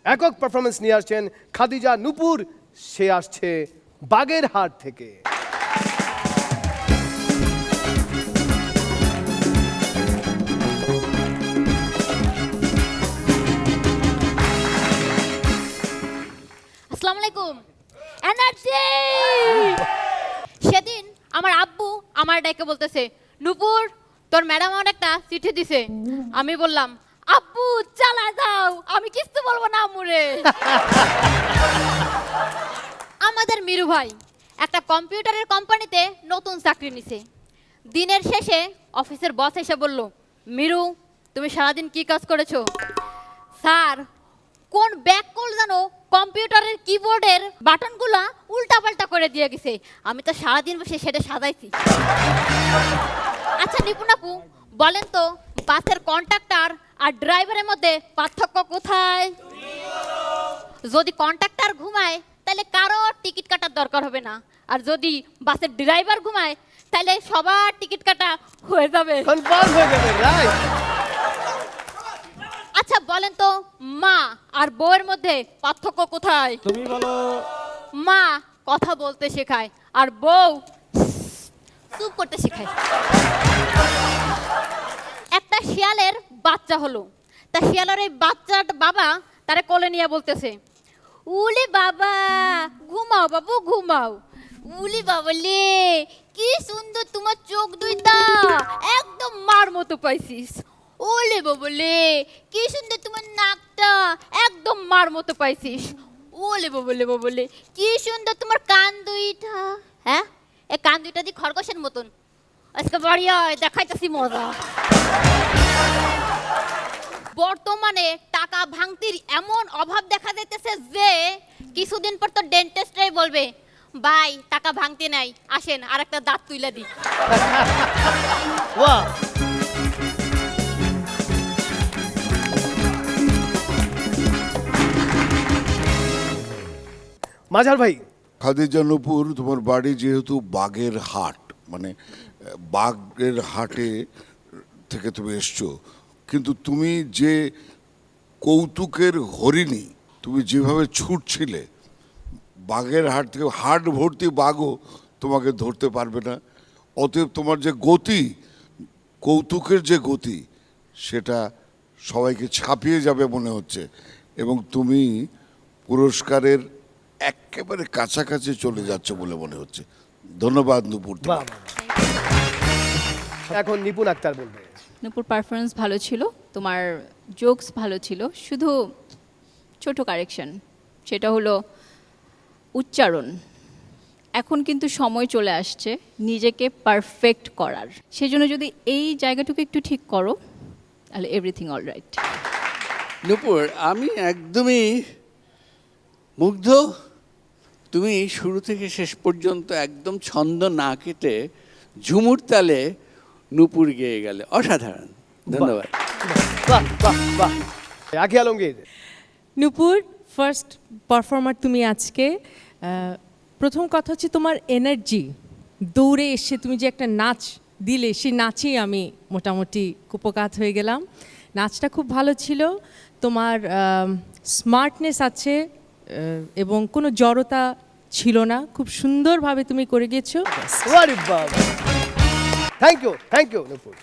একক পারফরমেন্স নিয়ে আসছেন খাদিজা নূপুর, সে আসছে বাগেরহাট থেকে। আসসালামু আলাইকুম। এনার্জি! সেদিন আমার আব্বু আমার ডাকে বলতেছে, নূপুর তোর ম্যাডাম আমার একটা চিঠি দিছে। আমি বললাম, আব্বু চালা যাও, আমি কিছু বলবো না আম্মুরে। আমাদের মিরু ভাই একটা কম্পিউটারের কোম্পানিতে নতুন চাকরি নিছে। দিনের শেষে অফিসের বস এসে বলল, মিরু তুমি সারাদিন কি কাজ করেছো? স্যার কোন ব্যাককল জানো কম্পিউটারের কিবোর্ডের বাটনগুলা উল্টাপাল্টা করে দিয়ে গেছে, আমি তো সারাদিন বসে সেটা সাজাইছি। আচ্ছা নিপুণ আপু বলেন তো, বাসের কন্ডাক্টর আর ড্রাইভারের মধ্যে পার্থক্য কোথায়? যদি কন্ডাক্টর ঘুমায় তাহলে কারো টিকিট কাটার দরকার হবে না, আর যদি বাসের ড্রাইভার ঘুমায় তাহলে সবার টিকিট কাটা হয়ে যাবে, কনফার্ম হয়ে যাবে, রাইট। আচ্ছা বলেন তো, মা আর বউয়ের মধ্যে পার্থক্য কোথায়? তুমি বলো। মা কথা বলতে শেখায় আর বউ চুপ করতে শেখায়। একটা শিয়ালের বাচ্চা হলো, তা শিয়ালের এই বাচ্চার বাবা তারে কোলে নিয়ে বলতেছে, উলি বাবা ঘুমাও বাবু ঘুমাও। উলি বাবা লে কি সুন্দর তোমার চোখ দুইটা, একদম মার মতো পাইছিস। ওলে বাবলে কি সুন্দর তোমার নাকটা, একদম মার মতো পাইছিস। ওলে বাবলে বাবলে কি সুন্দর তোমার কান দুইটা, হ্যাঁ এই কান দুইটা দিয়ে খরগোশের মতন। আজকে বাড়ি আয় দেখাইতেছি মজা। বর্তমানে টাকা ভাঙতির এমন অভাব দেখা যাইতেছে যে কিছুদিন পর তো ডেন্টিস্টরাই বলবে, ভাই টাকা ভাঙতে নাই, আসেন আর একটা দাঁত তুইলা দিই। ওয়াও, মাঝার ভাই। খাদিজা নূপুর, তোমার বাড়ি যেহেতু বাগেরহাট, মানে বাগেরহাটে থেকে তুমি এসছো, কিন্তু তুমি যে কৌতুকের হরিণী, তুমি যেভাবে ছুটছিলে বাগেরহাট থেকে, হাট ভর্তি বাঘও তোমাকে ধরতে পারবে না। অতএব তোমার যে গতি, কৌতুকের যে গতি, সেটা সবাইকে ছাপিয়ে যাবে মনে হচ্ছে, এবং তুমি পুরস্কারের একেবারে কাছাকাছি চলে যাচ্ছে বলে মনে হচ্ছে। ধন্যবাদ নূপুর। বাহ, এখন নিপুণ আক্তার বলবে। নূপুর পারফরমেন্স ভালো ছিল, তোমার জোকস ভালো ছিল, শুধু ছোট কারেকশন, সেটা হলো উচ্চারণ। এখন কিন্তু সময় চলে আসছে নিজেকে পারফেক্ট করার, সেজন্য যদি এই জায়গাটুকু একটু ঠিক করো তাহলে এভরিথিং অল রাইট। নূপুর আমি একদমই মুগ্ধ, তুমি শুরু থেকে শেষ পর্যন্ত একদম ছন্দ না কেটে ঝুমুর তালে নূপুর গেয়ে গেলে, অসাধারণ। ধন্যবাদ। বাহ বাহ বাহ। আখি আলমগীর। নূপুর ফার্স্ট পারফর্মার তুমি আজকে। প্রথম কথা হচ্ছে তোমার এনার্জি, দৌড়ে এসে তুমি যে একটা নাচ দিলে, সেই নাচেই আমি মোটামুটি কুপকাত হয়ে গেলাম। নাচটা খুব ভালো ছিল, তোমার স্মার্টনেস আছে এবং কোনো জড়তা ছিল না, খুব সুন্দরভাবে তুমি করে গিয়েছো। Thank you Nupur.